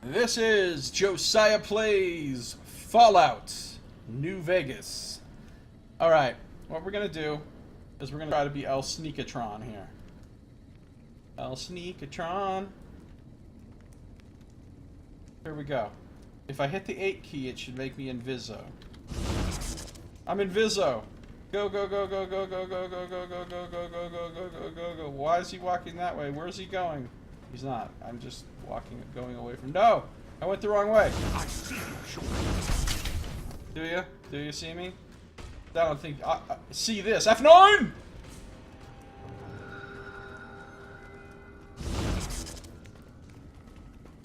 This is Josiah Plays Fallout New Vegas. Alright, what we're gonna do is we're gonna try to be El Sneakatron here. El Sneakatron. Here we go. If I hit the 8 key, it should make me Inviso. I'm Inviso! Go, go, go, go, go, go, go, go, go, go, go, go, go, go, go, go, go, go. Why is he walking that way? Where's he going? He's not. I'm just going away from... No! I went the wrong way. Do you? Do you see me? I don't think... see this. F9!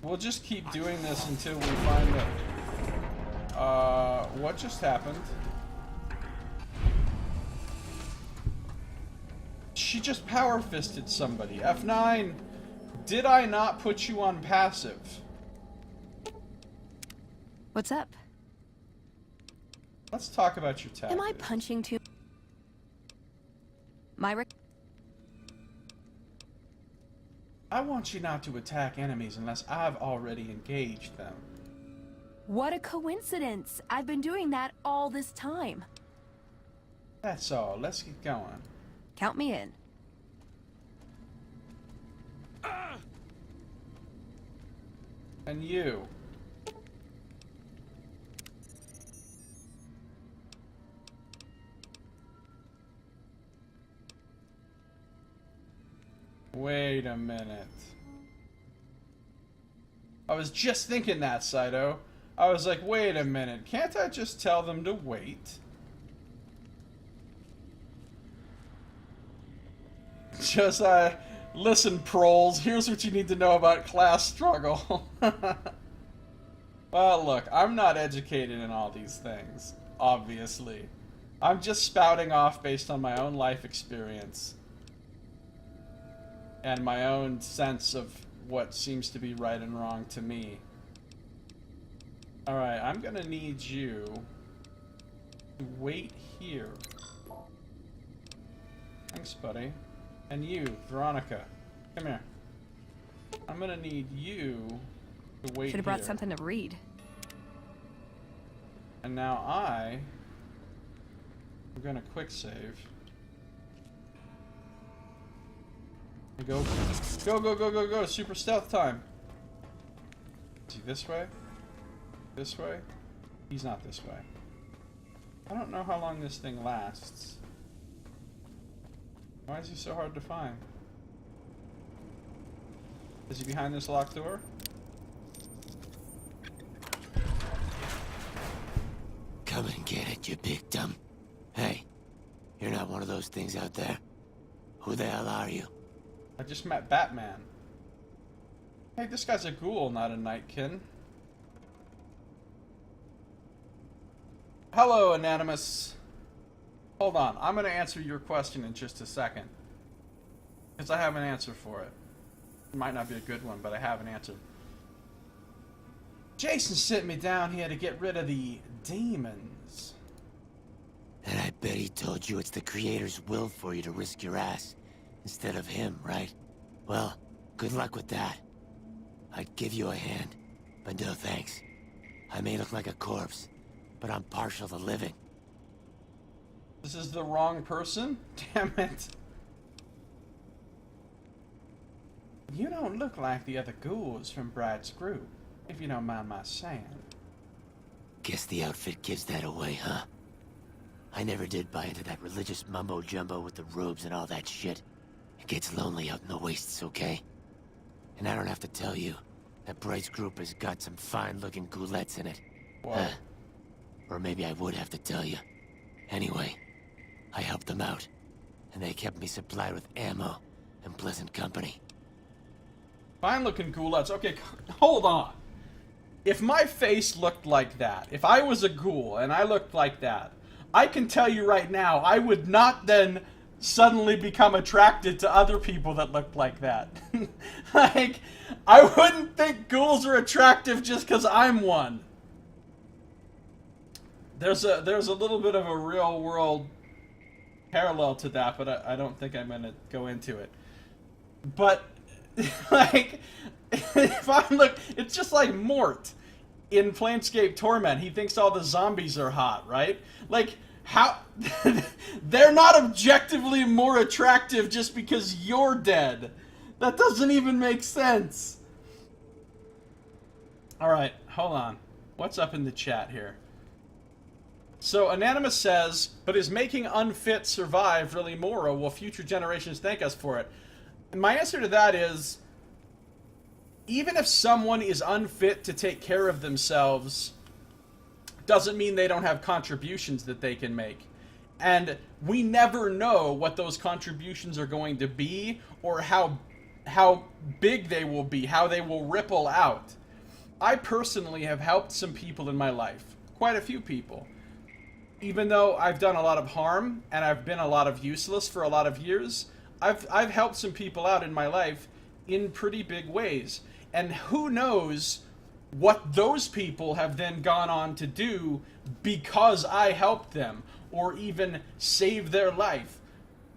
We'll just keep doing this until we find it. What just happened? She just power fisted somebody. F9! Did I not put you on passive? What's up? Let's talk about your tactics. Am I punching too? I want you not to attack enemies unless I've already engaged them. What a coincidence! I've been doing that all this time. That's all. Let's get going. Count me in. And you. Wait a minute. I was just thinking that, Saito. I was like, wait a minute. Can't I just tell them to wait? Josiah, listen, proles. Here's what you need to know about class struggle. Well, look, I'm not educated in all these things, obviously. I'm just spouting off based on my own life experience. And my own sense of what seems to be right and wrong to me. Alright, I'm gonna need you to wait here. Thanks, buddy. And you, Veronica, come here. I'm gonna need you to wait here. Should have brought something to read. And now I'm gonna quick save. Go, go, go, go, go, go! Super stealth time. Is he this way? This way? He's not this way. I don't know how long this thing lasts. Why is he so hard to find? Is he behind this locked door? Come and get it, you big dumb. Hey, you're not one of those things out there. Who the hell are you? I just met Batman. Hey, this guy's a ghoul, not a nightkin. Hello, Anonymous. Hold on, I'm gonna answer your question in just a second. Because I have an answer for it. It might not be a good one, but I have an answer. Jason sent me down here to get rid of the demons. And I bet he told you it's the Creator's will for you to risk your ass, instead of him, right? Well, good luck with that. I'd give you a hand, but no thanks. I may look like a corpse, but I'm partial to living. This is the wrong person? Damn it. You don't look like the other ghouls from Brad's group, if you don't mind my saying. Guess the outfit gives that away, huh? I never did buy into that religious mumbo-jumbo with the robes and all that shit. It gets lonely out in the wastes, okay? And I don't have to tell you that Bright's group has got some fine-looking ghoulettes in it. Whoa. Or maybe I would have to tell you. Anyway, I helped them out, and they kept me supplied with ammo and pleasant company. Fine looking ghoulettes. Okay, hold on. If my face looked like that, if I was a ghoul and I looked like that, I can tell you right now, I would not then suddenly become attracted to other people that looked like that. Like, I wouldn't think ghouls are attractive just because I'm one. There's a little bit of a real world parallel to that, but I don't think I'm gonna go into it. But like if I look, it's just like Mort in Planescape Torment. He thinks all the zombies are hot, right? Like, how... they're not objectively more attractive just because you're dead. That doesn't even make sense. Alright, hold on. What's up in the chat here? So, Anonymous says, but is making unfit survive really moral? Will future generations thank us for it? And my answer to that is, even if someone is unfit to take care of themselves, doesn't mean they don't have contributions that they can make. And we never know what those contributions are going to be, or how big they will be, how they will ripple out. I personally have helped some people in my life. Quite a few people. Even though I've done a lot of harm, and I've been a lot of useless for a lot of years, I've helped some people out in my life in pretty big ways. And who knows what those people have then gone on to do because I helped them, or even save their life.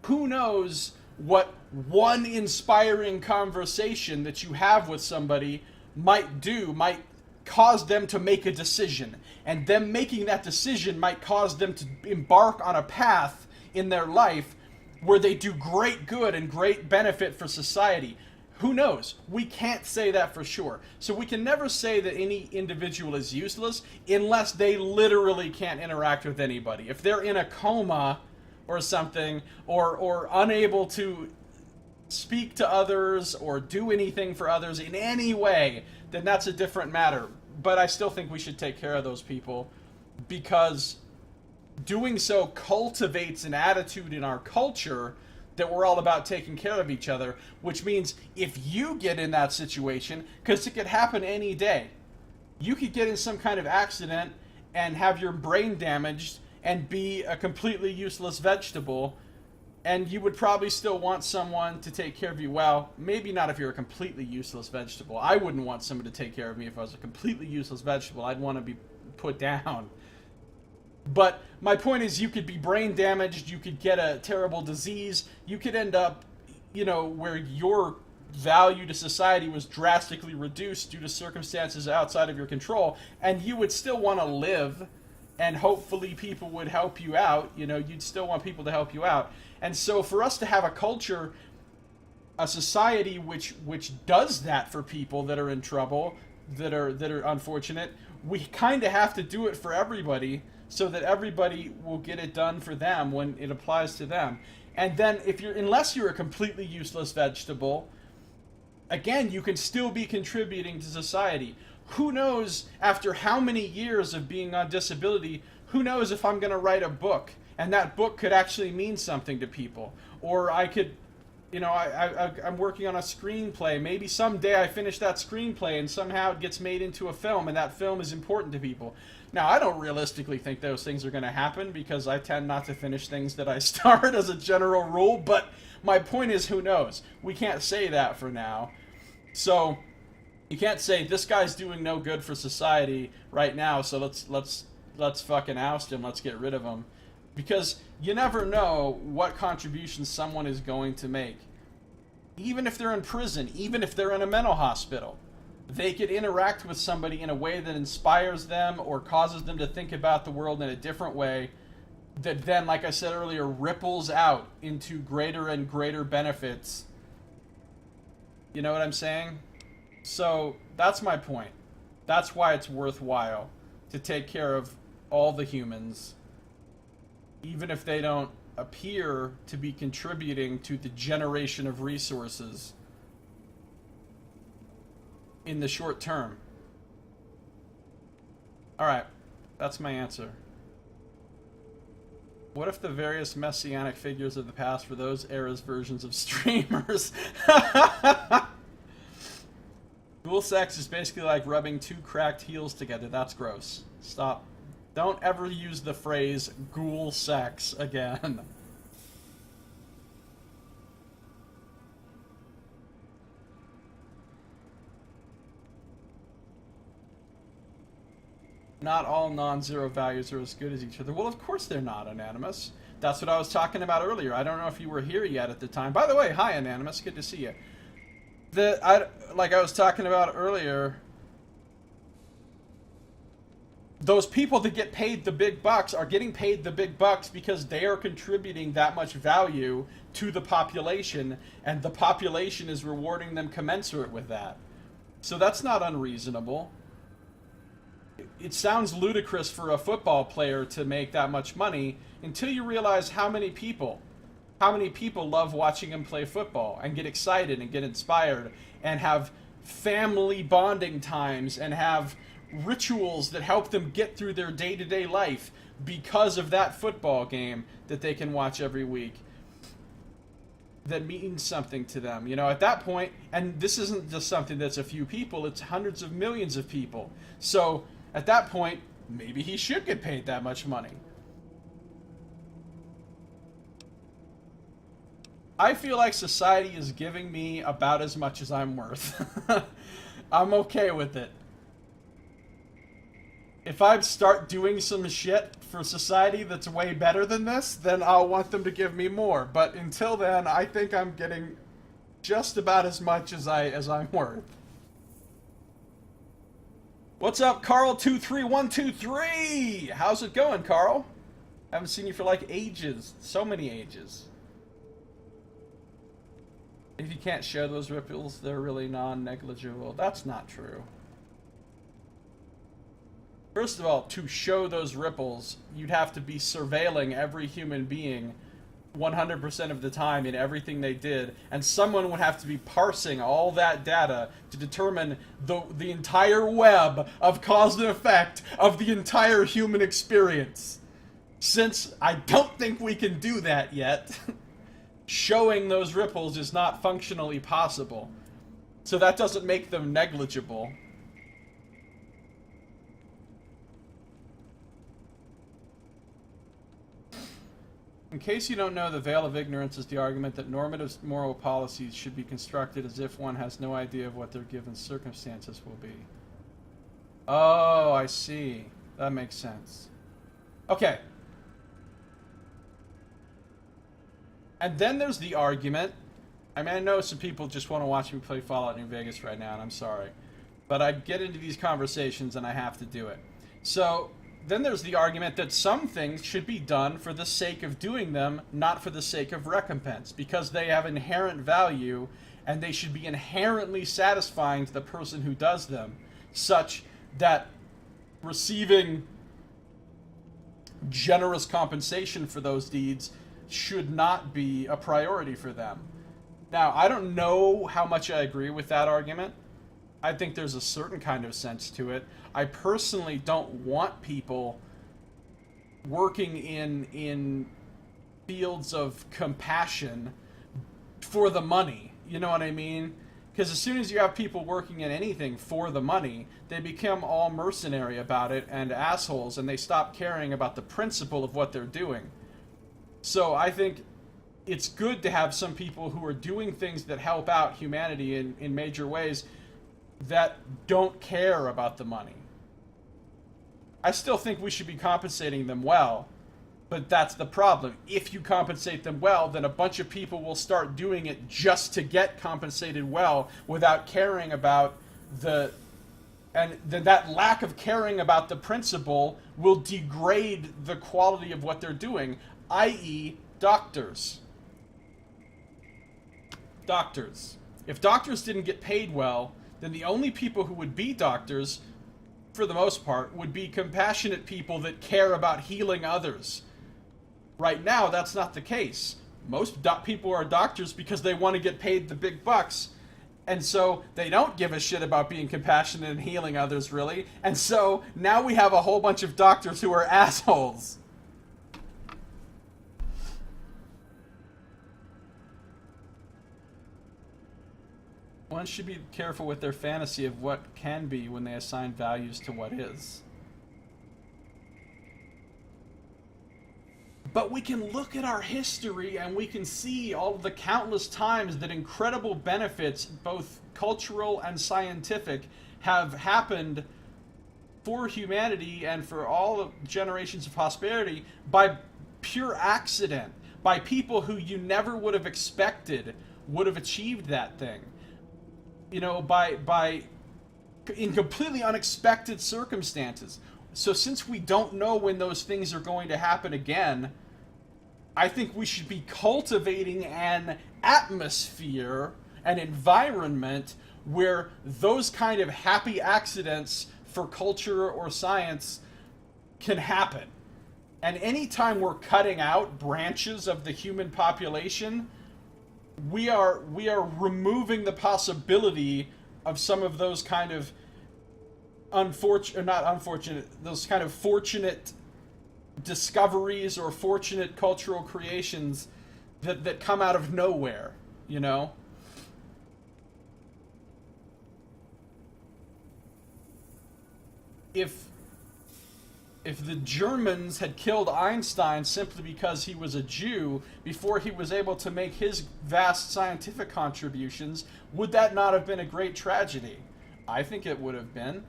Who knows what one inspiring conversation that you have with somebody might cause them to make a decision. And them making that decision might cause them to embark on a path in their life where they do great good and great benefit for society. Who knows? We can't say that for sure. So we can never say that any individual is useless unless they literally can't interact with anybody. If they're in a coma or something, or unable to speak to others or do anything for others in any way, then that's a different matter. But I still think we should take care of those people, because doing so cultivates an attitude in our culture that we're all about taking care of each other, which means if you get in that situation, because it could happen any day, you could get in some kind of accident and have your brain damaged and be a completely useless vegetable, and you would probably still want someone to take care of you. Well, maybe not if you're a completely useless vegetable. I wouldn't want someone to take care of me if I was a completely useless vegetable. I'd want to be put down. But my point is, you could be brain damaged, you could get a terrible disease, you could end up, where your value to society was drastically reduced due to circumstances outside of your control, and you would still want to live, and hopefully people would help you out. You'd still want people to help you out. And so for us to have a culture, a society which does that for people that are in trouble, that are unfortunate, we kind of have to do it for everybody, so that everybody will get it done for them when it applies to them. And then unless you're a completely useless vegetable, again, you can still be contributing to society. Who knows, after how many years of being on disability, who knows if I'm going to write a book, and that book could actually mean something to people. Or I could, I'm working on a screenplay. Maybe someday I finish that screenplay and somehow it gets made into a film, and that film is important to people. Now, I don't realistically think those things are going to happen, because I tend not to finish things that I start as a general rule, but my point is, who knows? We can't say that for now. So, you can't say, this guy's doing no good for society right now, so let's fucking oust him, let's get rid of him. Because you never know what contributions someone is going to make. Even if they're in prison, even if they're in a mental hospital, they could interact with somebody in a way that inspires them or causes them to think about the world in a different way, that then, like I said earlier, ripples out into greater and greater benefits. You know what I'm saying? So that's my point. That's why it's worthwhile to take care of all the humans, even if they don't appear to be contributing to the generation of resources in the short term. Alright, that's my answer. What if the various messianic figures of the past were those eras' versions of streamers? Ghoul sex is basically like rubbing two cracked heels together. That's gross. Stop. Don't ever use the phrase ghoul sex again. Not all non-zero values are as good as each other. Well, of course they're not, Anonymous. That's what I was talking about earlier. I don't know if you were here yet at the time. By the way, hi, Anonymous. Good to see you. Like I was talking about earlier, those people that get paid the big bucks are getting paid the big bucks because they are contributing that much value to the population, and the population is rewarding them commensurate with that. So that's not unreasonable. It sounds ludicrous for a football player to make that much money until you realize how many people love watching him play football and get excited and get inspired and have family bonding times and have rituals that help them get through their day-to-day life because of that football game that they can watch every week. That means something to them, you know, at that point. And this isn't just something that's a few people, it's hundreds of millions of people. So at that point, maybe he should get paid that much money. I feel like society is giving me about as much as I'm worth. I'm okay with it. If I start doing some shit for society that's way better than this, then I'll want them to give me more. But until then, I think I'm getting just about as much as I'm worth. What's up, Carl23123? How's it going, Carl? Haven't seen you for like ages. So many ages. If you can't show those ripples, they're really non-negligible. That's not true. First of all, to show those ripples, you'd have to be surveilling every human being 100% of the time in everything they did, and someone would have to be parsing all that data to determine the entire web of cause and effect of the entire human experience. Since I don't think we can do that yet, showing those ripples is not functionally possible. So that doesn't make them negligible. In case you don't know, the veil of ignorance is the argument that normative moral policies should be constructed as if one has no idea of what their given circumstances will be. Oh, I see. That makes sense. Okay. And then there's the argument. I mean, I know some people just want to watch me play Fallout New Vegas right now, and I'm sorry. But I get into these conversations and I have to do it. So then there's the argument that some things should be done for the sake of doing them, not for the sake of recompense, because they have inherent value and they should be inherently satisfying to the person who does them, such that receiving generous compensation for those deeds should not be a priority for them. Now, I don't know how much I agree with that argument. I think there's a certain kind of sense to it. I personally don't want people working in fields of compassion for the money. You know what I mean? Because as soon as you have people working in anything for the money, they become all mercenary about it and assholes, and they stop caring about the principle of what they're doing. So I think it's good to have some people who are doing things that help out humanity in major ways that don't care about the money. I still think we should be compensating them well, but that's the problem. If you compensate them well, then a bunch of people will start doing it just to get compensated well without caring about and then that lack of caring about the principle will degrade the quality of what they're doing, i.e. doctors. Doctors. If doctors didn't get paid well, then the only people who would be doctors, for the most part, would be compassionate people that care about healing others. Right now, that's not the case. Most people are doctors because they want to get paid the big bucks, and so they don't give a shit about being compassionate and healing others, really. And so now we have a whole bunch of doctors who are assholes. One should be careful with their fantasy of what can be when they assign values to what is. But we can look at our history and we can see all of the countless times that incredible benefits, both cultural and scientific, have happened for humanity and for all generations of prosperity by pure accident, by people who you never would have expected would have achieved that thing. you know, in completely unexpected circumstances. So since we don't know when those things are going to happen again, I think we should be cultivating an atmosphere, an environment where those kind of happy accidents for culture or science can happen. And anytime we're cutting out branches of the human population, we are removing the possibility of some of those kind of those kind of fortunate discoveries or fortunate cultural creations that come out of nowhere, you know? If the Germans had killed Einstein simply because he was a Jew before he was able to make his vast scientific contributions, would that not have been a great tragedy? I think it would have been.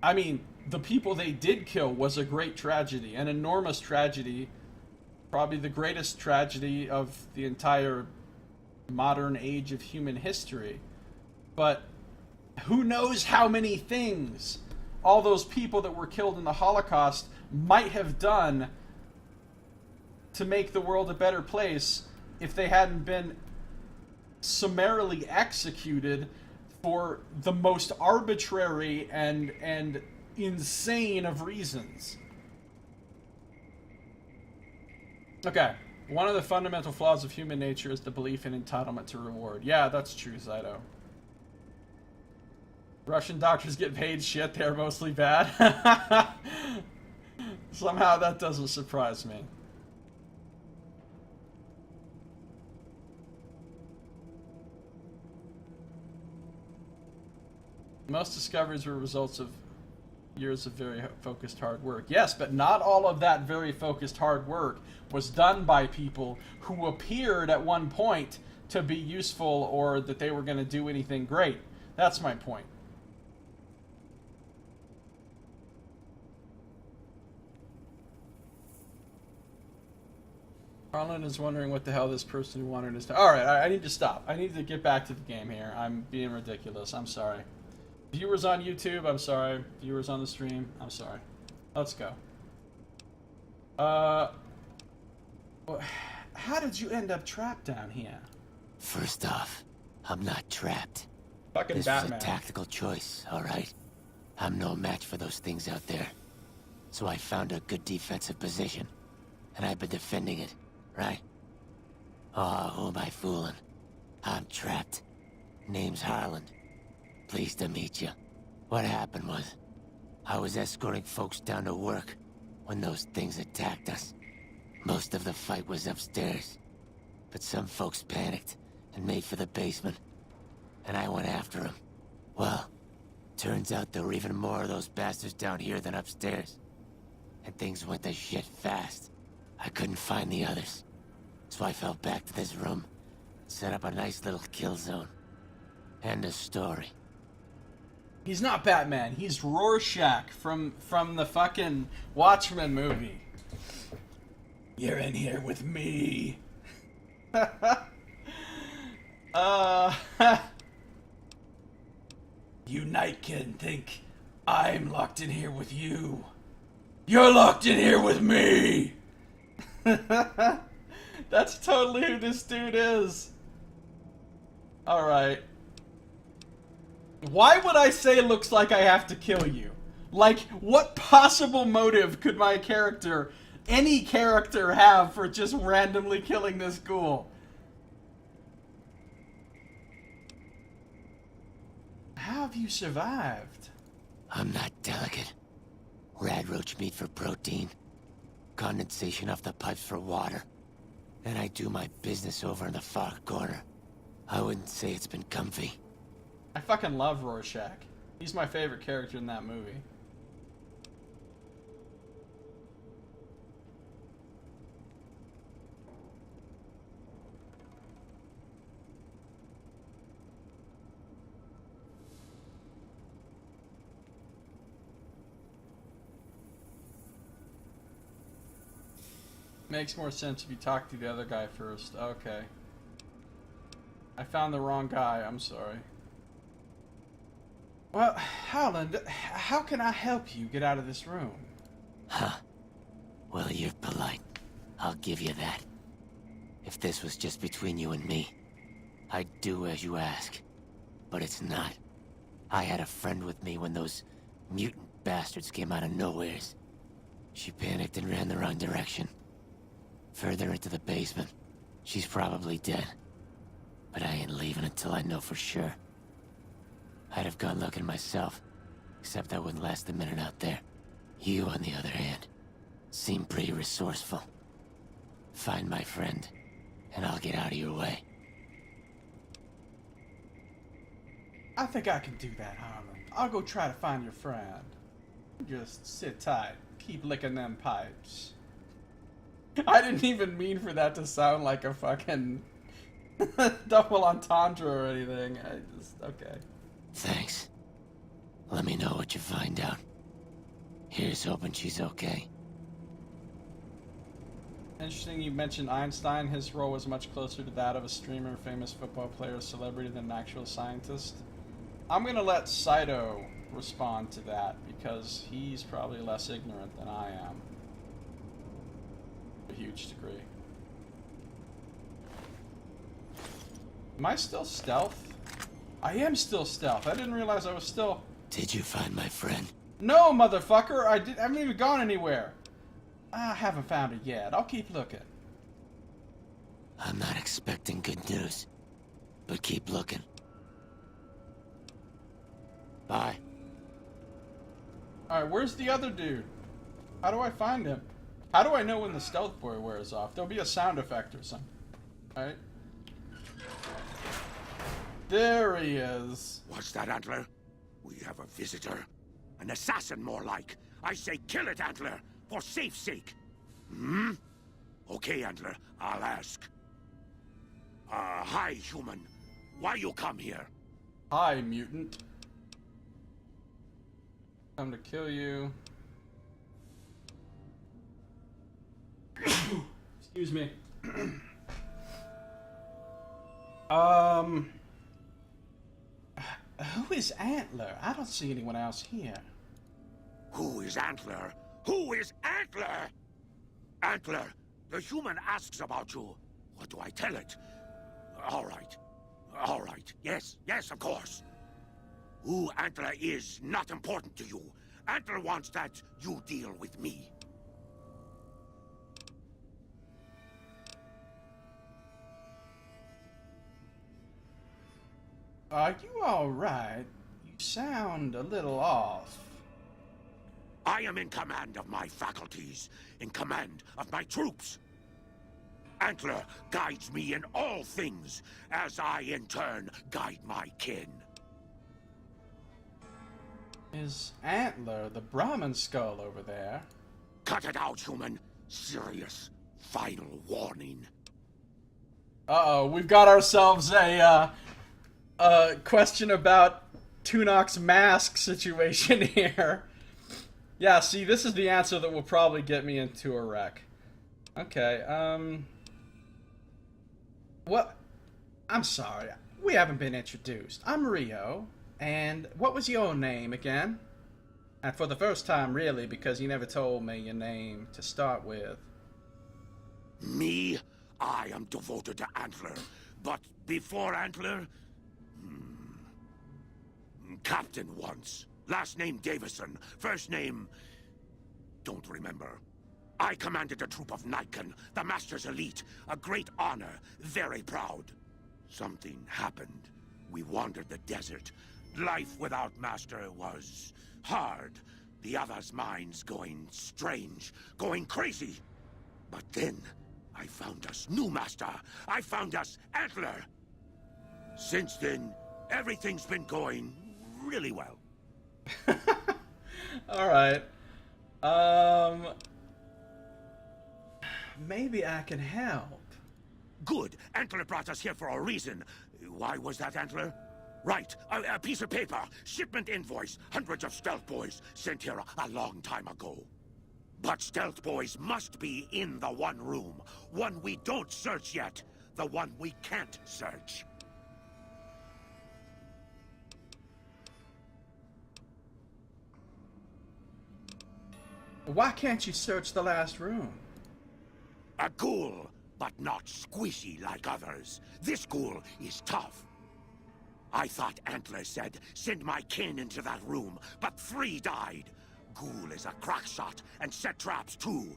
I mean, the people they did kill was a great tragedy, an enormous tragedy, probably the greatest tragedy of the entire modern age of human history. But who knows how many things all those people that were killed in the Holocaust might have done to make the world a better place if they hadn't been summarily executed for the most arbitrary and insane of reasons. Okay. One of the fundamental flaws of human nature is the belief in entitlement to reward. Yeah, that's true, Zydo. Russian doctors get paid shit, they're mostly bad. Somehow that doesn't surprise me. Most discoveries were results of years of very focused hard work. Yes, but not all of that very focused hard work was done by people who appeared at one point to be useful or that they were going to do anything great. That's my point. Harlan is wondering what the hell this person who wanted us to... Alright, I need to stop. I need to get back to the game here. I'm being ridiculous. I'm sorry. Viewers on YouTube, I'm sorry. Viewers on the stream, I'm sorry. Let's go. How did you end up trapped down here? First off, I'm not trapped. Fucking this Batman. was a tactical choice, alright? I'm no match for those things out there. So I found a good defensive position. And I've been defending it, right? Oh, who am I fooling? I'm trapped. Name's Harlan. Pleased to meet you. What happened was, I was escorting folks down to work when those things attacked us. Most of the fight was upstairs, but some folks panicked and made for the basement, and I went after them. Well, turns out there were even more of those bastards down here than upstairs, and things went to shit fast. I couldn't find the others, so I fell back to this room, set up a nice little kill zone. End of story. He's not Batman. He's Rorschach from the fucking Watchmen movie. You're in here with me. You Nightkin think I'm locked in here with you. You're locked in here with me. That's totally who this dude is. Alright. Why would I say it looks like I have to kill you? Like, what possible motive could my character, any character, have for just randomly killing this ghoul? How have you survived? I'm not delicate. Radroach meat for protein. Condensation off the pipes for water. And I do my business over in the far corner. I wouldn't say it's been comfy. I fucking love Rorschach. He's my favorite character in that movie. Makes more sense if you talk to the other guy first. Okay. I found the wrong guy. I'm sorry. Well, Howland, how can I help you get out of this room? Huh. Well, you're polite. I'll give you that. If this was just between you and me, I'd do as you ask. But it's not. I had a friend with me when those mutant bastards came out of nowheres. She panicked and ran the wrong direction. Further into the basement. She's probably dead. But I ain't leaving until I know for sure. I'd have gone looking myself, except I wouldn't last a minute out there. You, on the other hand, seem pretty resourceful. Find my friend, and I'll get out of your way. I think I can do that, Harlan. I'll go try to find your friend. Just sit tight. Keep licking them pipes. I didn't even mean for that to sound like a fucking double entendre or anything. Okay. Thanks. Let me know what you find out. Here's hoping she's okay. Interesting you mentioned Einstein. His role was much closer to that of a streamer, famous football player, celebrity than an actual scientist. I'm gonna let Saito respond to that because he's probably less ignorant than I am. To a huge degree. Am I still stealth? I am still stealth. I didn't realize I was still... Did you find my friend? No, motherfucker! I haven't even gone anywhere. I haven't found it yet. I'll keep looking. I'm not expecting good news, but keep looking. Bye. Alright, where's the other dude? How do I find him? How do I know when the stealth boy wears off? There'll be a sound effect or something. Alright. There he is. What's that, Antler? We have a visitor. An assassin, more like. I say kill it, Antler, for safe's sake. Hmm? Okay, Antler, I'll ask. Hi, human. Why you come here? Hi, mutant. Come to kill you. Excuse me. Who is Antler? I don't see anyone else here. Who is Antler? Who is Antler? Antler, the human asks about you. What do I tell it? All right. All right. Yes, of course. Who Antler is not important to you. Antler wants that you deal with me. Are you alright? You sound a little off. I am in command of my faculties, in command of my troops. Antler guides me in all things, as I in turn guide my kin. Is Antler the Brahmin skull over there? Cut it out, human. Serious. Final warning. Uh-oh, we've got ourselves a question about Tunok's mask situation here. Yeah, see, this is the answer that will probably get me into a wreck. Okay, what? I'm sorry, we haven't been introduced. I'm Rio, and what was your name again? And for the first time, really, because you never told me your name to start with. Me? I am devoted to Antler. But before Antler... Captain once. Last name Davison. First name... Don't remember. I commanded a troop of Nikon, the Master's elite. A great honor. Very proud. Something happened. We wandered the desert. Life without Master was... hard. The others' minds going strange. Going crazy. But then... I found us new Master. I found us Antler. Since then, everything's been going really well. Alright. Maybe I can help. Good. Antler brought us here for a reason. Why was that, Antler? Right. A piece of paper. Shipment invoice. Hundreds of stealth boys sent here a long time ago. But stealth boys must be in the one room. One we don't search yet. The one we can't search. Why can't you search the last room? A ghoul, but not squishy like others. This ghoul is tough. I thought Antler said, send my kin into that room, but 3 died. Ghoul is a crackshot and set traps too.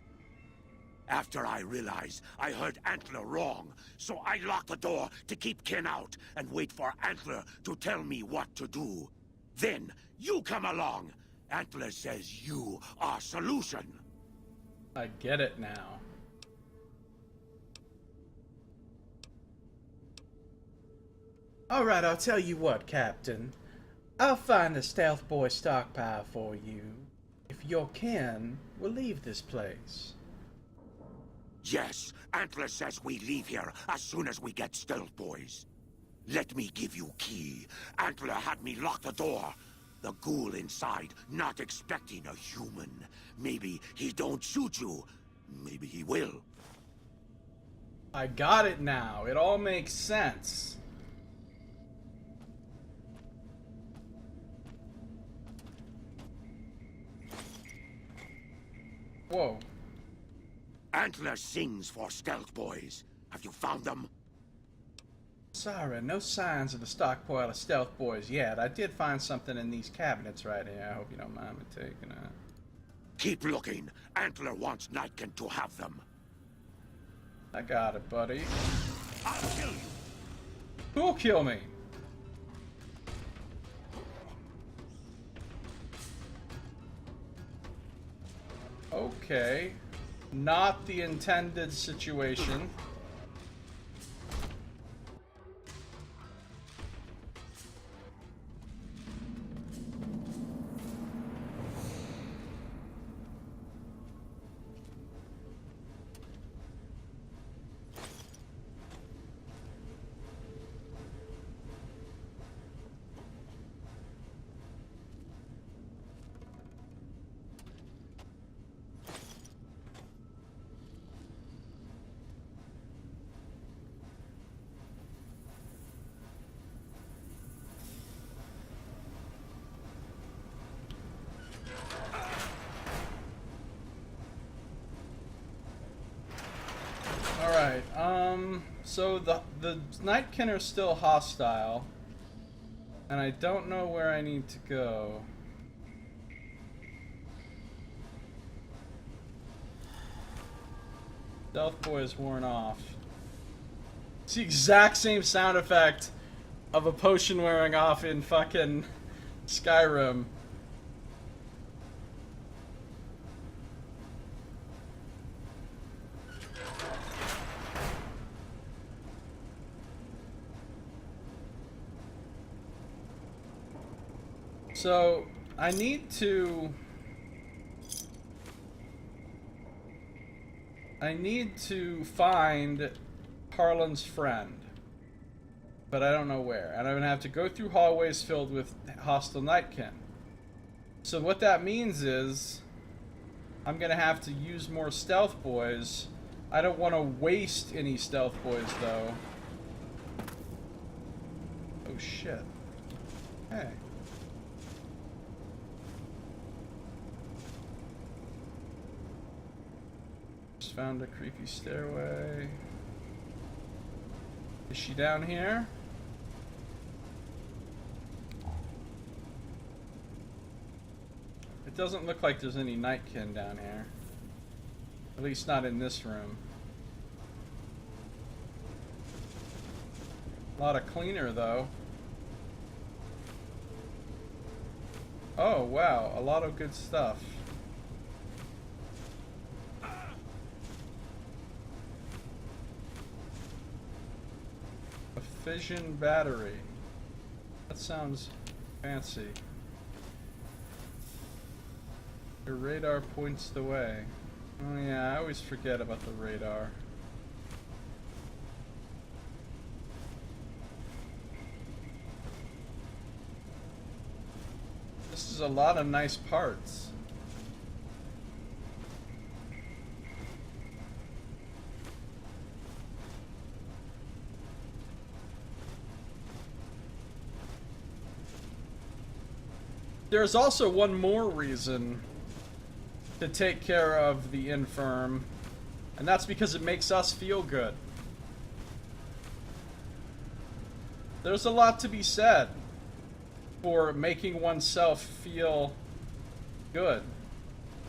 After I realized I heard Antler wrong, so I locked the door to keep kin out and wait for Antler to tell me what to do. Then, you come along. Antler says you are solution. I get it now. Alright, I'll tell you what, Captain. I'll find the Stealth Boy stockpile for you, if your kin will leave this place. Yes, Antler says we leave here as soon as we get Stealth Boys. Let me give you key. Antler had me lock the door. The ghoul inside, not expecting a human. Maybe he don't shoot you. Maybe he will. I got it now. It all makes sense. Whoa. Antler sings for Stealth Boys. Have you found them? Sorry, no signs of the stockpile of Stealth Boys yet. I did find something in these cabinets right here. I hope you don't mind me taking it. Keep looking. Antler wants Nightkin to have them. I got it, buddy. I'll kill you. Who'll kill me? Okay. Not the intended situation. Alright, so the Nightkin are still hostile, and I don't know where I need to go. Stealth Boy is worn off. It's the exact same sound effect of a potion wearing off in fucking Skyrim. So, I need to find Harlan's friend, but I don't know where, and I'm gonna have to go through hallways filled with hostile Nightkin. So what that means is I'm gonna have to use more Stealth Boys. I don't want to waste any Stealth Boys though. Oh shit. Hey. Found a creepy stairway. Is she down here? It doesn't look like there's any Nightkin down here. At least not in this room. A lot of cleaner though. Oh wow, a lot of good stuff. Fission battery. That sounds fancy. Your radar points the way. Oh yeah, I always forget about the radar. This is a lot of nice parts. There's also one more reason to take care of the infirm, and that's because it makes us feel good. There's a lot to be said for making oneself feel good.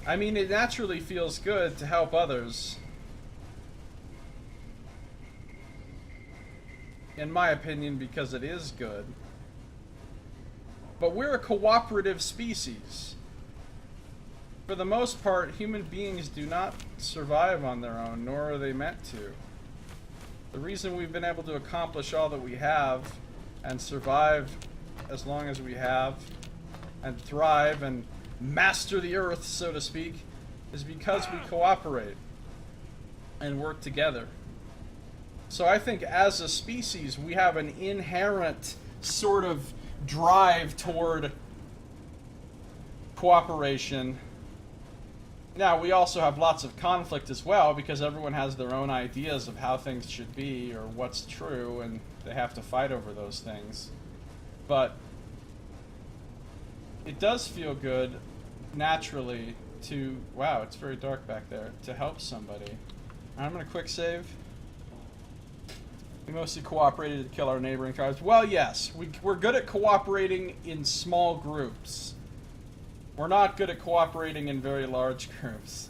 I mean, it naturally feels good to help others. In my opinion, because it is good. But we're a cooperative species. For the most part, human beings do not survive on their own, nor are they meant to. The reason we've been able to accomplish all that we have, and survive as long as we have, and thrive, and master the earth, so to speak, is because we cooperate and work together. So I think as a species, we have an inherent sort of drive toward cooperation. Now, we also have lots of conflict as well, because everyone has their own ideas of how things should be or what's true, and they have to fight over those things. But it does feel good, naturally, to... Wow, it's very dark back there. To help somebody. I'm going to quick save. We mostly cooperated to kill our neighboring tribes. Well, yes. We're good at cooperating in small groups. We're not good at cooperating in very large groups.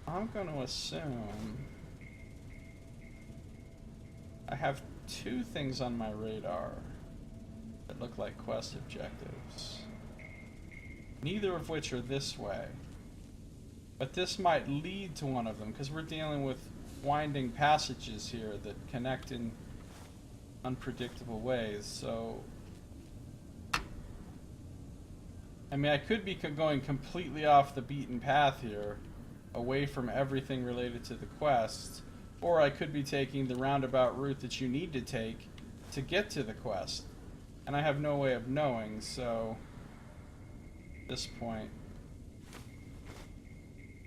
I'm going to assume I have two things on my radar that look like quest objectives. Neither of which are this way. But this might lead to one of them, because we're dealing with winding passages here that connect in unpredictable ways, so... I mean, I could be going completely off the beaten path here, away from everything related to the quest, or I could be taking the roundabout route that you need to take to get to the quest. And I have no way of knowing, so... At this point,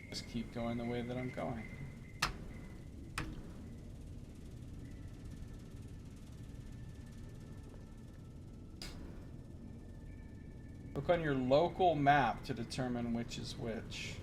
just keep going the way that I'm going. Look on your local map to determine which is which.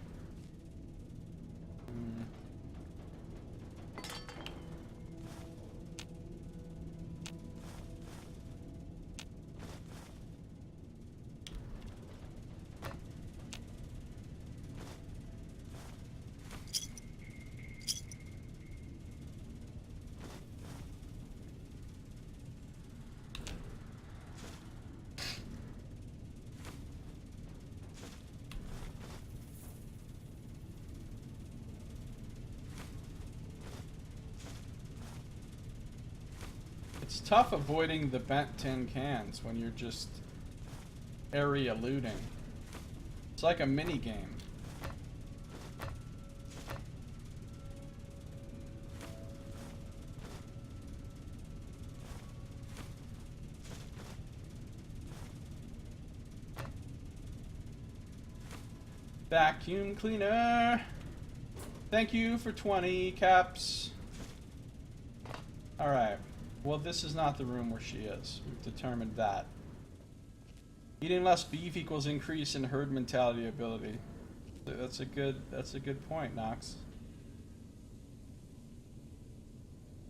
It's tough avoiding the bent tin cans when you're just area looting. It's like a mini game. Vacuum cleaner. Thank you for 20 caps. All right. Well, this is not the room where she is. We've determined that. Eating less beef equals increase in herd mentality ability. That's a good point, Nox.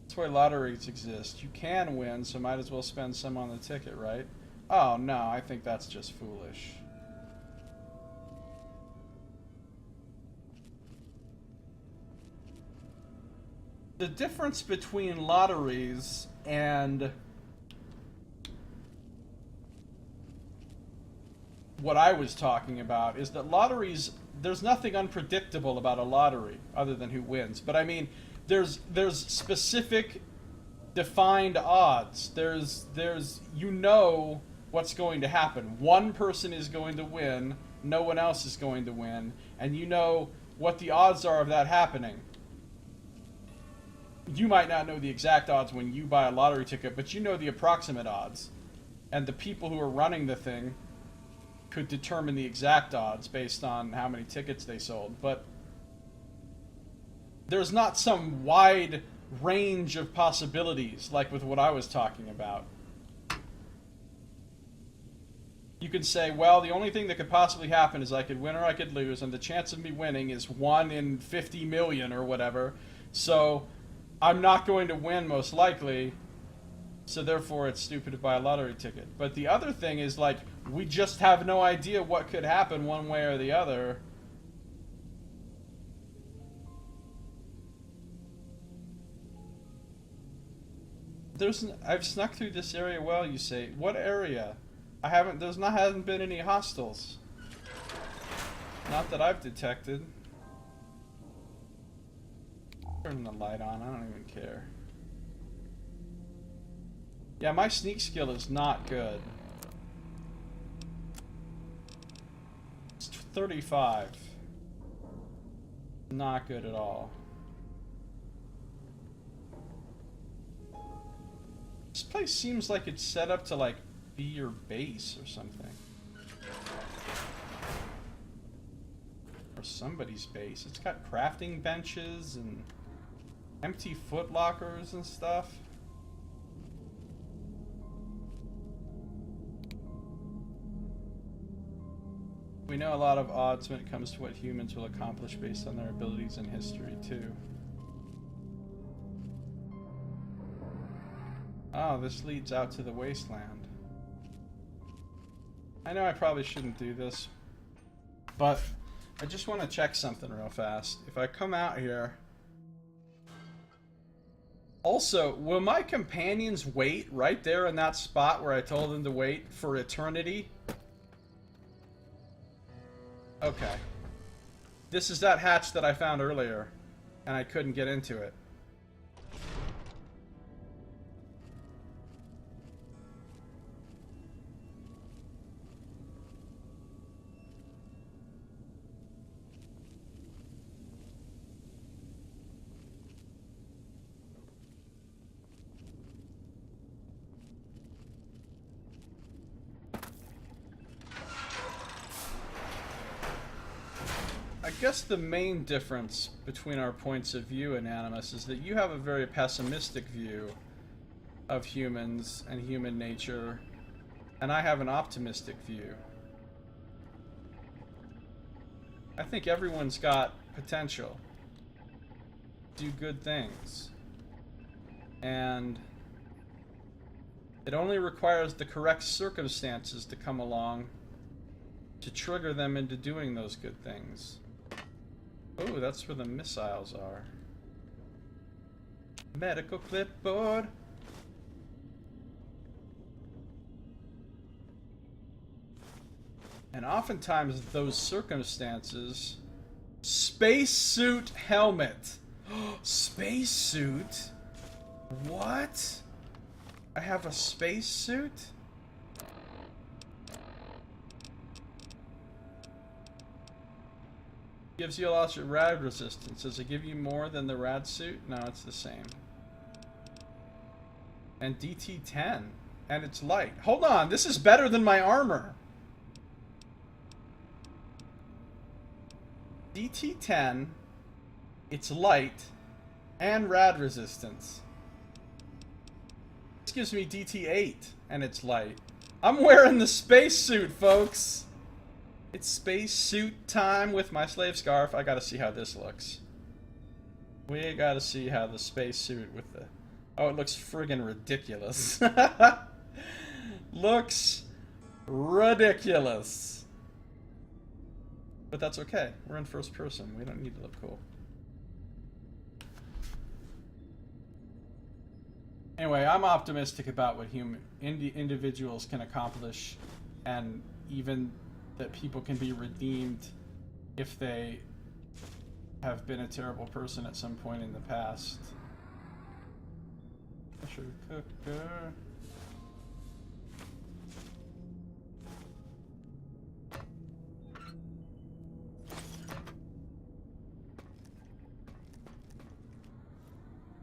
That's why lotteries exist. You can win, so might as well spend some on the ticket, right? Oh, no, I think that's just foolish. The difference between lotteries and what I was talking about is that lotteries, there's nothing unpredictable about a lottery other than who wins. But I mean, there's specific defined odds. There's you know what's going to happen. One person is going to win, no one else is going to win, and you know what the odds are of that happening. You might not know the exact odds when you buy a lottery ticket, but you know the approximate odds. And the people who are running the thing could determine the exact odds based on how many tickets they sold. But there's not some wide range of possibilities, like with what I was talking about. You could say, well, the only thing that could possibly happen is I could win or I could lose, and the chance of me winning is 1 in 50 million or whatever. So I'm not going to win most likely, so therefore it's stupid to buy a lottery ticket. But the other thing is, like, we just have no idea what could happen one way or the other. I've snuck through this area well, you say. What area? Hasn't been any hostiles. Not that I've detected. Turn the light on, I don't even care. Yeah, my sneak skill is not good. It's 35. Not good at all. This place seems like it's set up to, like, be your base or something. Or somebody's base. It's got crafting benches and empty foot lockers and stuff. We know a lot of odds when it comes to what humans will accomplish based on their abilities in history, too. Oh, this leads out to the wasteland. I know I probably shouldn't do this, but I just want to check something real fast. If I come out here... Also, will my companions wait right there in that spot where I told them to wait for eternity? Okay. This is that hatch that I found earlier, and I couldn't get into it. I guess the main difference between our points of view in Animus is that you have a very pessimistic view of humans and human nature, and I have an optimistic view. I think everyone's got potential to do good things, and it only requires the correct circumstances to come along to trigger them into doing those good things. Oh, that's where the missiles are. Medical clipboard. And oftentimes those circumstances... Spacesuit helmet. Spacesuit? What? I have a spacesuit? Gives you a lot of rad resistance. Does it give you more than the rad suit? No, it's the same. And DT-10. And it's light. Hold on, this is better than my armor. DT-10, it's light, and rad resistance. This gives me DT-8, and it's light. I'm wearing the spacesuit, folks! It's spacesuit time with my slave scarf. I gotta see how this looks. We gotta see how the spacesuit with the... Oh, it looks friggin' ridiculous. Looks ridiculous. But that's okay. We're in first person. We don't need to look cool. Anyway, I'm optimistic about what individuals can accomplish, and even that people can be redeemed if they have been a terrible person at some point in the past. Pressure cooker.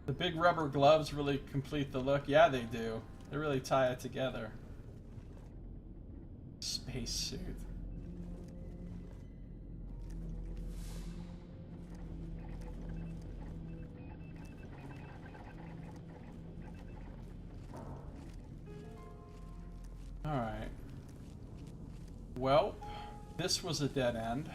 The big rubber gloves really complete the look. Yeah, they do. They really tie it together. Spacesuit. Alright. Well, this was a dead end.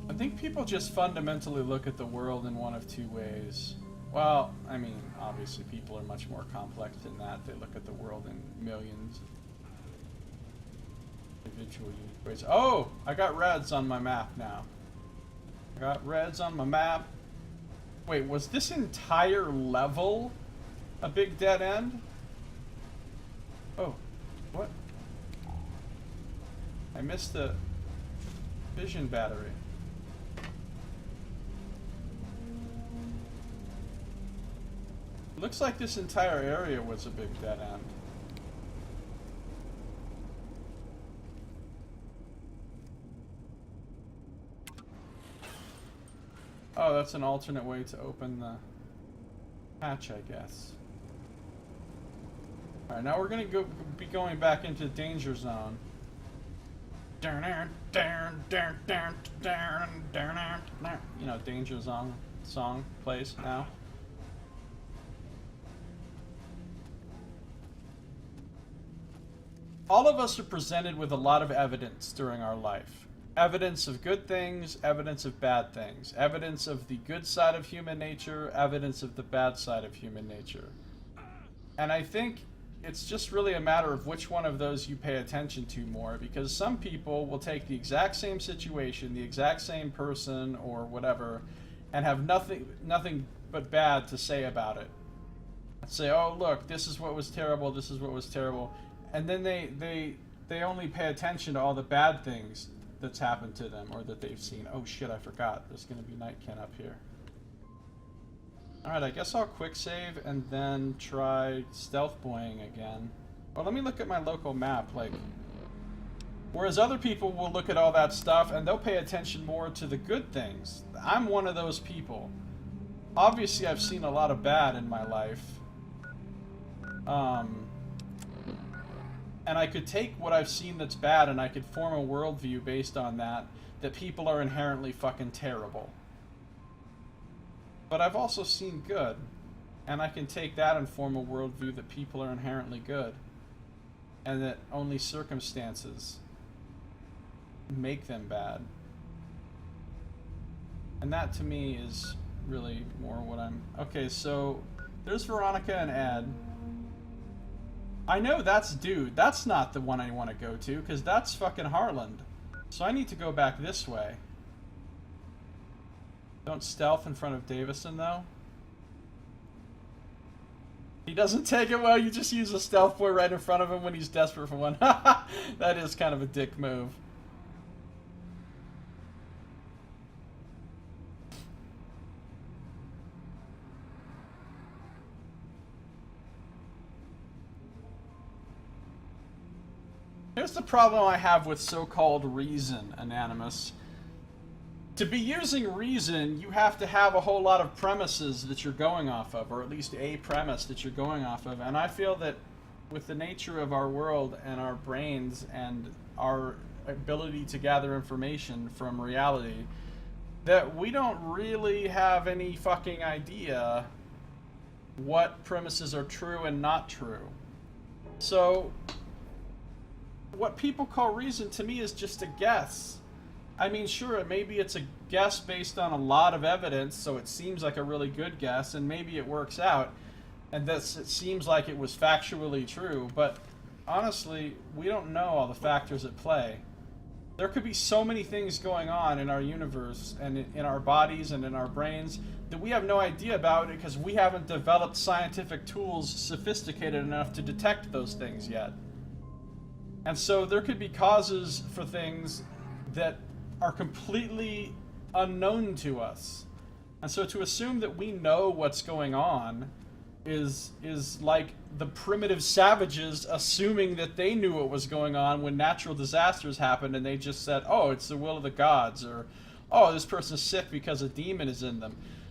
I think people just fundamentally look at the world in one of two ways. Well, I mean, obviously people are much more complex than that. They look at the world in millions of individual unique ways. Oh! I got reds on my map now. I got reds on my map. Wait, was this entire level a big dead end? Oh, what? I missed the vision battery. Looks like this entire area was a big dead end. Oh, that's an alternate way to open the hatch, I guess. Alright, now we're gonna be going back into danger zone. You know, danger zone song plays now. All of us are presented with a lot of evidence during our life. Evidence of good things, evidence of bad things. Evidence of the good side of human nature, evidence of the bad side of human nature. And I think it's just really a matter of which one of those you pay attention to more, because some people will take the exact same situation, the exact same person or whatever, and have nothing but bad to say about it. Say, oh look, this is what was terrible, this is what was terrible. And then they only pay attention to all the bad things that's happened to them or that they've seen. Oh shit, I forgot. There's going to be Nightkin up here. Alright, I guess I'll quick save and then try stealth boying again. Well, let me look at my local map. Like, whereas other people will look at all that stuff and they'll pay attention more to the good things. I'm one of those people. Obviously, I've seen a lot of bad in my life. And I could take what I've seen that's bad and I could form a worldview based on that people are inherently fucking terrible. But I've also seen good, and I can take that and form a worldview that people are inherently good, and that only circumstances make them bad. And that to me is really more what I'm... Okay, so there's Veronica and Ed. I know that's Dude. That's not the one I want to go to, because that's fucking Harland. So I need to go back this way. Don't stealth in front of Davison, though. He doesn't take it well, you just use a stealth boy right in front of him when he's desperate for one. That is kind of a dick move. Here's the problem I have with so-called reason, Anonymous. To be using reason, you have to have a whole lot of premises that you're going off of, or at least a premise that you're going off of. And I feel that with the nature of our world and our brains and our ability to gather information from reality, that we don't really have any fucking idea what premises are true and not true. So what people call reason to me is just a guess. I mean, sure, maybe it's a guess based on a lot of evidence, so it seems like a really good guess, and maybe it works out, and it seems like it was factually true, but honestly, we don't know all the factors at play. There could be so many things going on in our universe, and in our bodies, and in our brains, that we have no idea about it because we haven't developed scientific tools sophisticated enough to detect those things yet. And so there could be causes for things that are completely unknown to us. And so to assume that we know what's going on is like the primitive savages assuming that they knew what was going on when natural disasters happened and they just said, oh, it's the will of the gods, or oh, this person's sick because a demon is in them.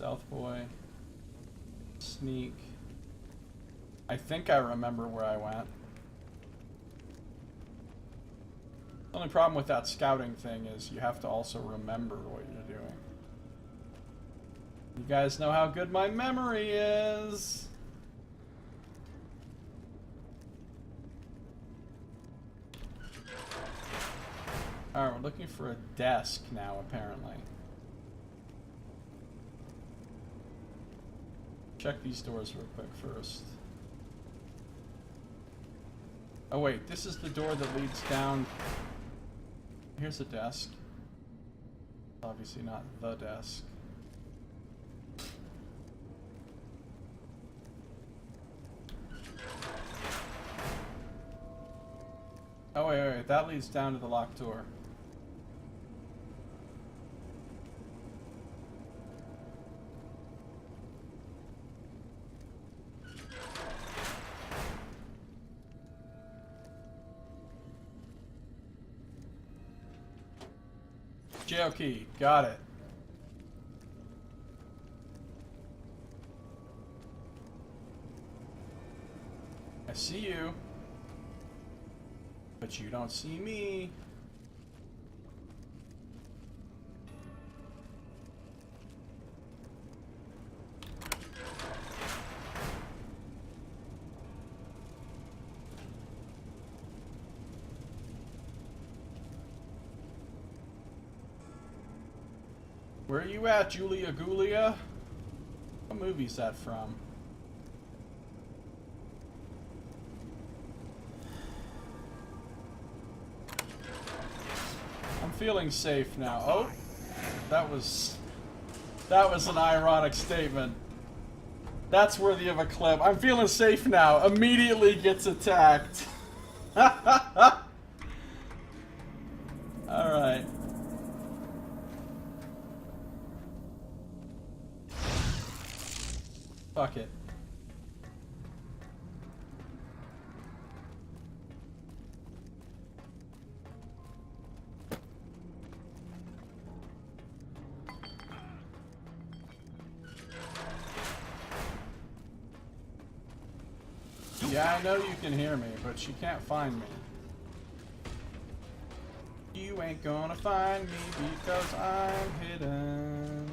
Stealth boy. Sneak. I think I remember where I went. The only problem with that scouting thing is you have to also remember what you're doing. You guys know how good my memory is. Alright, we're looking for a desk now, apparently. Check these doors real quick first. Oh wait, this is the door that leads down. Here's a desk. Obviously not the desk. Oh wait, that leads down to the locked door. Jail key, got it. I see you, but you don't see me. Where are you at, Julia Gulia? What movie's that from? I'm feeling safe now. Oh, that was an ironic statement. That's worthy of a clip. I'm feeling safe now. Immediately gets attacked. Alright. Fuck it. Yeah, I know you can hear me, but she can't find me. You ain't gonna find me because I'm hidden.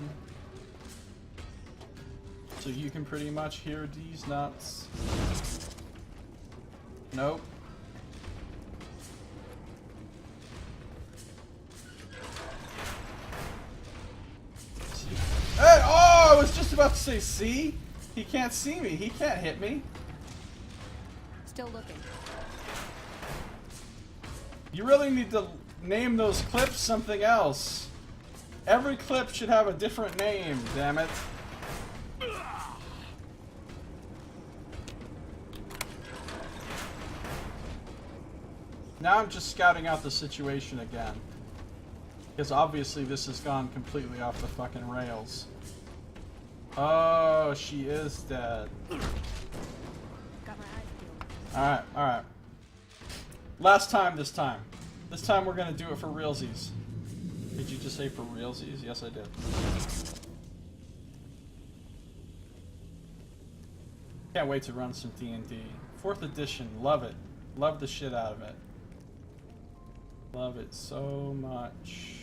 So you can pretty much hear these nuts. Nope. Hey, oh, I was just about to say, see? He can't see me. He can't hit me. Still looking. You really need to name those clips something else. Every clip should have a different name, damn it. Now I'm just scouting out the situation again. Because obviously this has gone completely off the fucking rails. Oh, she is dead. Got my eyes peeled. Alright, alright. Last time this time. This time we're gonna do it for realsies. Did you just say for realsies? Yes, I did. Can't wait to run some D&D. 4th edition, love it. Love the shit out of it. Love it so much.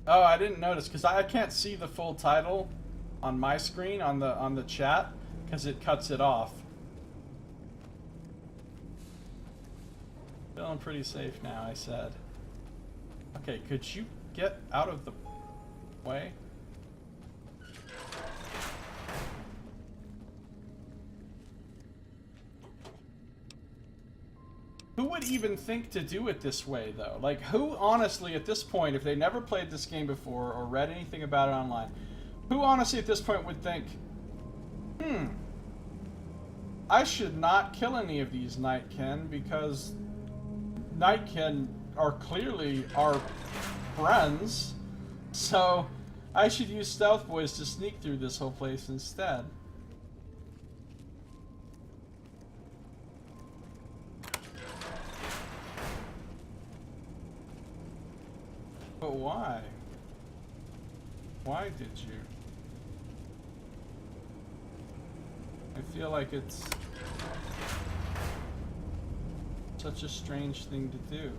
Oh, I didn't notice because I can't see the full title on my screen on the chat because it cuts it off. Feeling pretty safe now, I said. Okay, could you get out of the way? Who would even think to do it this way, though? Like, who honestly, at this point, if they never played this game before or read anything about it online, who honestly at this point would think, I should not kill any of these Nightkin because Nightkin are clearly our friends, so I should use stealth boys to sneak through this whole place instead. But why? Why did you? I feel like it's such a strange thing to do.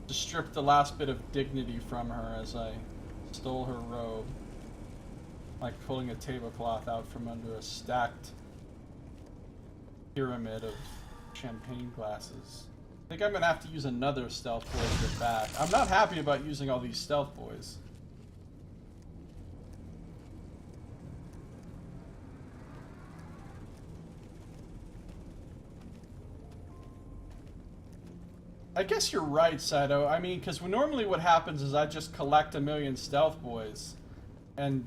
To strip the last bit of dignity from her as I stole her robe. Like pulling a tablecloth out from under a stacked pyramid of champagne glasses. I think I'm gonna have to use another stealth boy to get back. I'm not happy about using all these stealth boys. I guess you're right, Saito. I mean, because normally what happens is I just collect a million stealth boys and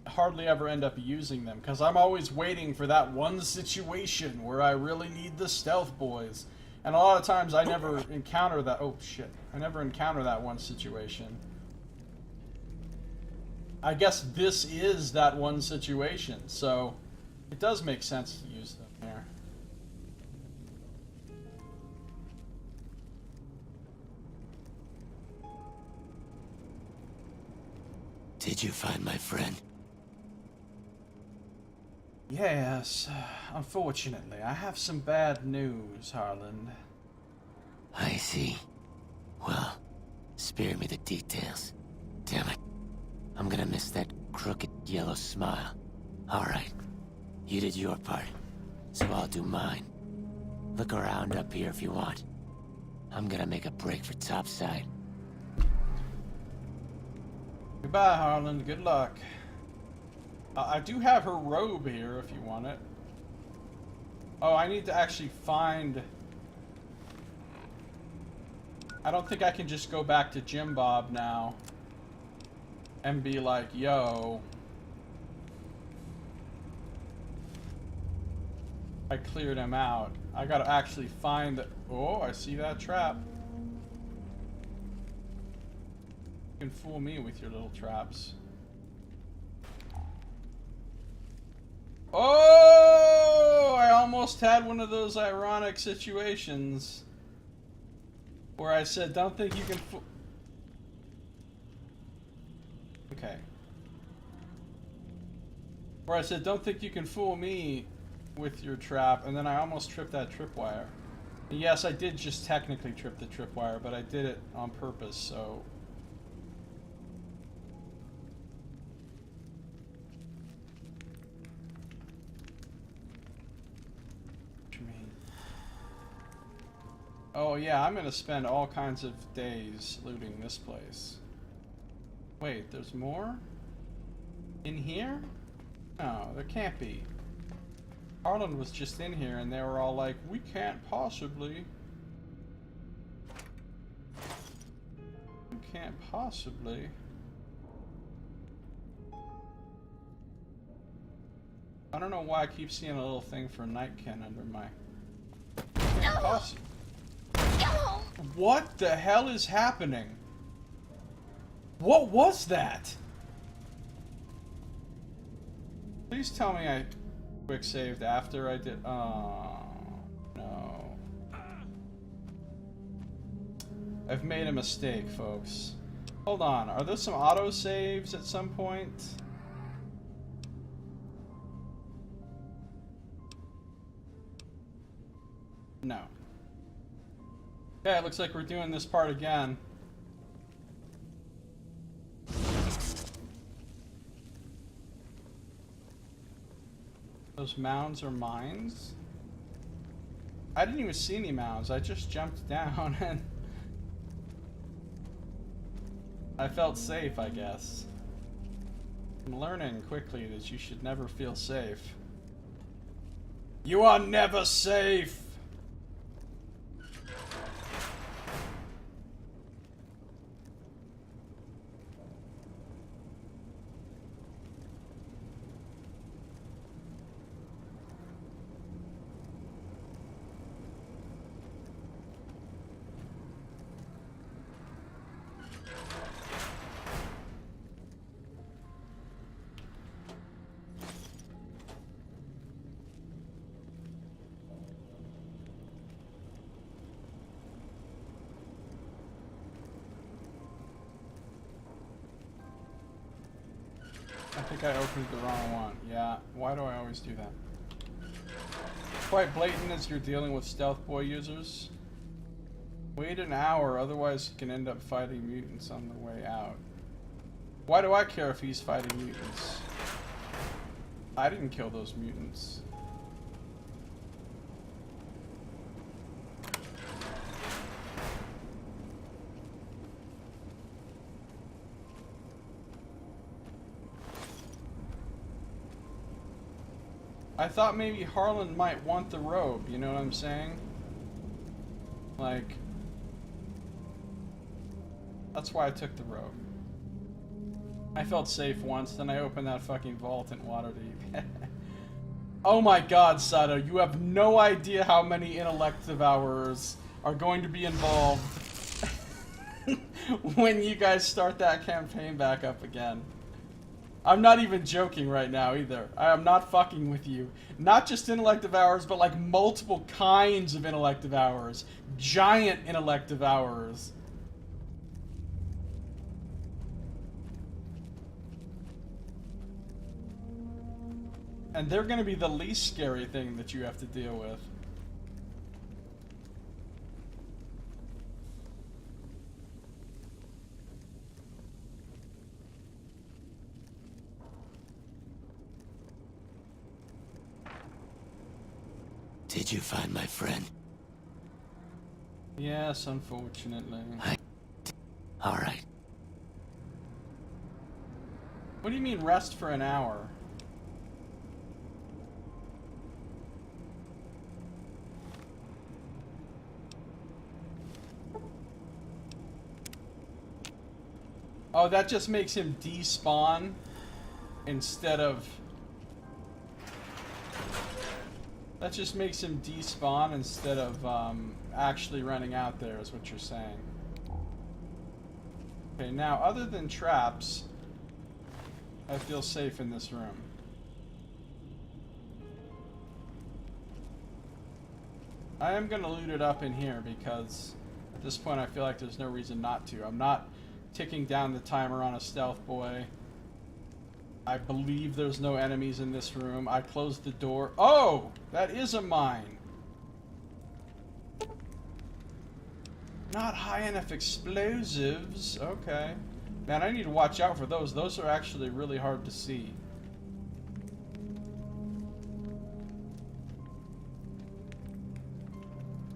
hardly ever end up using them, because I'm always waiting for that one situation where I really need the stealth boys. And a lot of times I never encounter that. Oh, shit. I never encounter that one situation. I guess this is that one situation, so it does make sense to use them here. Did you find my friend? Yes, unfortunately, I have some bad news, Harlan. I see. Well, spare me the details. Damn it. I'm gonna miss that crooked yellow smile. Alright. You did your part, so I'll do mine. Look around up here if you want. I'm gonna make a break for topside. Goodbye, Harlan. Good luck. I do have her robe here if you want it. Oh, I need to actually find... I don't think I can just go back to Jim Bob now and be like, yo, I cleared him out. I gotta actually find the... Oh, I see that trap. You can fool me with your little traps. Oh! I almost had one of those ironic situations where I said, don't think you can fool... Okay. Where I said, don't think you can fool me with your trap, and then I almost tripped that tripwire. And yes, I did just technically trip the tripwire, but I did it on purpose, so... Oh yeah, I'm gonna spend all kinds of days looting this place. Wait, there's more? In here? No, there can't be. Harlan was just in here and they were all like, we can't possibly. We can't possibly. I don't know why I keep seeing a little thing for Nightkin under my... Can't possibly. What the hell is happening? What was that? Please tell me I quick saved after I did. Oh, no. I've made a mistake, folks. Hold on. Are there some auto saves at some point? No. Okay, it looks like we're doing this part again. Those mounds are mines? I didn't even see any mounds. I just jumped down and... I felt safe, I guess. I'm learning quickly that you should never feel safe. You are never safe! I think I opened the wrong one. Yeah, why do I always do that? Quite blatant as you're dealing with stealth boy users. Wait an hour, otherwise you can end up fighting mutants on the way out. Why do I care if he's fighting mutants? I didn't kill those mutants. I thought maybe Harlan might want the robe, you know what I'm saying? Like, that's why I took the robe. I felt safe once, then I opened that fucking vault in Waterdeep. Oh my god, Sato, you have no idea how many intellect devourers are going to be involved when you guys start that campaign back up again. I'm not even joking right now either. I am not fucking with you. Not just intellect devourers, but like multiple kinds of intellect devourers. Giant intellect devourers. And they're gonna be the least scary thing that you have to deal with. Did you find my friend? Yes, unfortunately. Alright. What do you mean rest for an hour? Oh, that just makes him despawn instead of... That just makes him despawn instead of actually running out there, is what you're saying. Okay, now, other than traps, I feel safe in this room. I am going to loot it up in here because at this point I feel like there's no reason not to. I'm not ticking down the timer on a stealth boy. I believe there's no enemies in this room. I closed the door. Oh! That is a mine. Not high enough explosives. Okay. Man, I need to watch out for those. Those are actually really hard to see.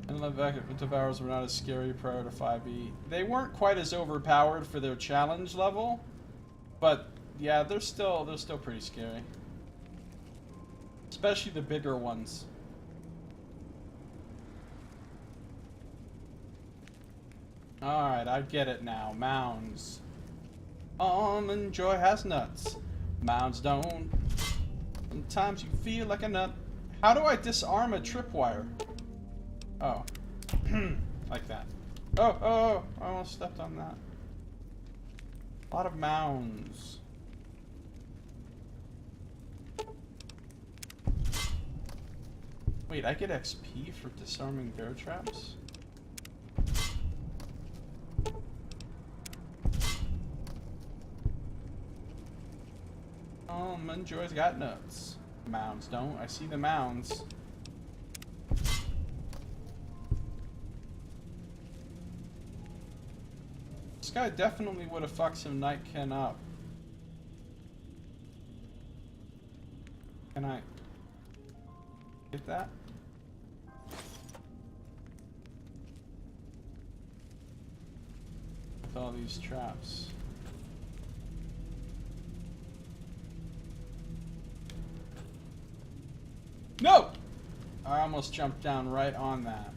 And the devourers were not as scary prior to 5e. They weren't quite as overpowered for their challenge level, but yeah, they're still pretty scary. Especially the bigger ones. Alright, I get it now. Mounds. Almond Joy has nuts. Mounds don't. Sometimes you feel like a nut. How do I disarm a tripwire? Oh. Like that. Oh, I almost stepped on that. A lot of mounds. Wait, I get XP for disarming bear traps? Almond Joy's got nuts. Mounds don't. I see the mounds. This guy definitely would have fucked some Nightkin up. Can I get that? With all these traps. No! I almost jumped down right on that.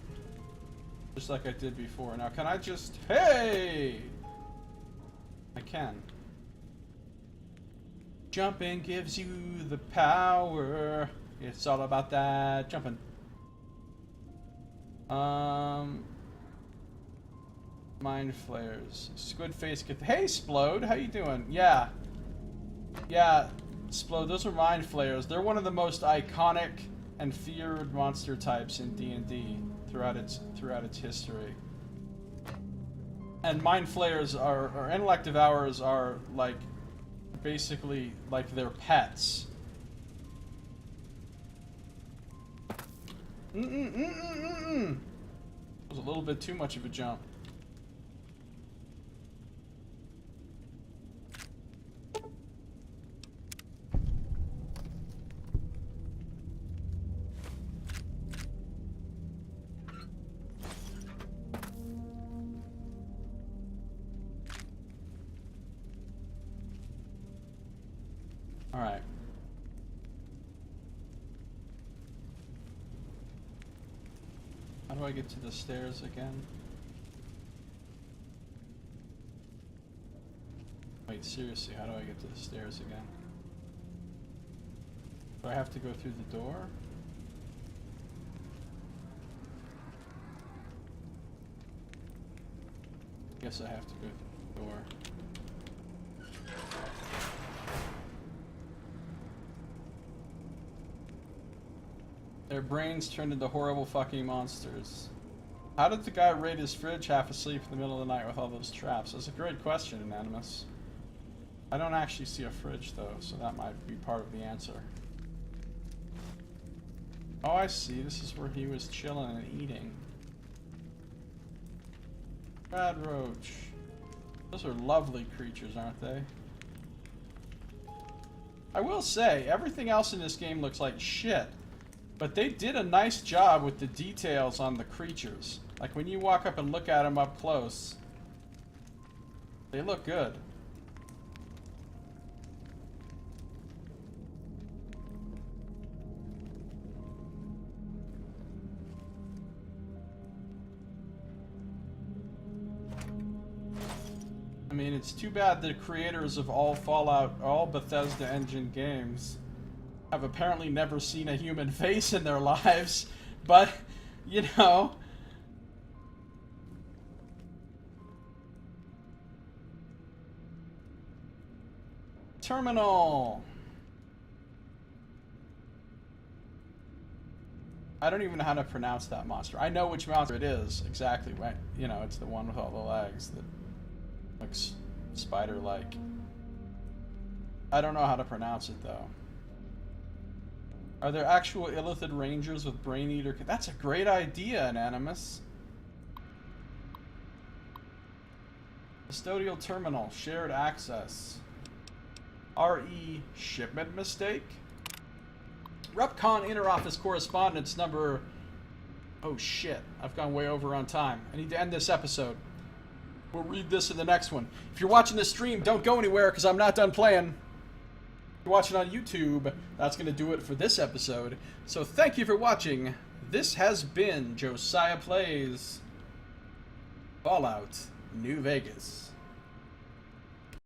Just like I did before. Now can I just... Hey! I can. Jumping gives you the power. It's all about that jumping. Mind flares. Squid face get... Hey, Splode! How you doing? Yeah. Yeah, Splode, those are mind flares. They're one of the most iconic and feared monster types in D&D throughout its history. And mind flayers are, or intellect devourers are like basically like their pets. That was a little bit too much of a jump. All right. How do I get to the stairs again? Wait, seriously, how do I get to the stairs again? Do I have to go through the door? Guess I have to go through the door. Their brains turned into horrible fucking monsters. How did the guy raid his fridge half asleep in the middle of the night with all those traps? That's a great question, Anonymous. I don't actually see a fridge though, so that might be part of the answer. Oh, I see. This is where he was chilling and eating. Rad roach. Those are lovely creatures, aren't they? I will say, everything else in this game looks like shit. But they did a nice job with the details on the creatures. Like when you walk up and look at them up close, they look good. I mean, it's too bad the creators of all Bethesda engine games have apparently never seen a human face in their lives, but, you know. Terminal. I don't even know how to pronounce that monster. I know which monster it is, exactly, right? You know, it's the one with all the legs that looks spider-like. I don't know how to pronounce it, though. Are there actual Illithid Rangers with Brain Eater? That's a great idea, Anonymous. Custodial Terminal. Shared access. RE shipment mistake? RepCon Interoffice Correspondence number... Oh shit, I've gone way over on time. I need to end this episode. We'll read this in the next one. If you're watching this stream, don't go anywhere because I'm not done playing. You're watching on YouTube, that's going to do it for this episode. So thank you for watching. This has been Josiah Plays Fallout New Vegas.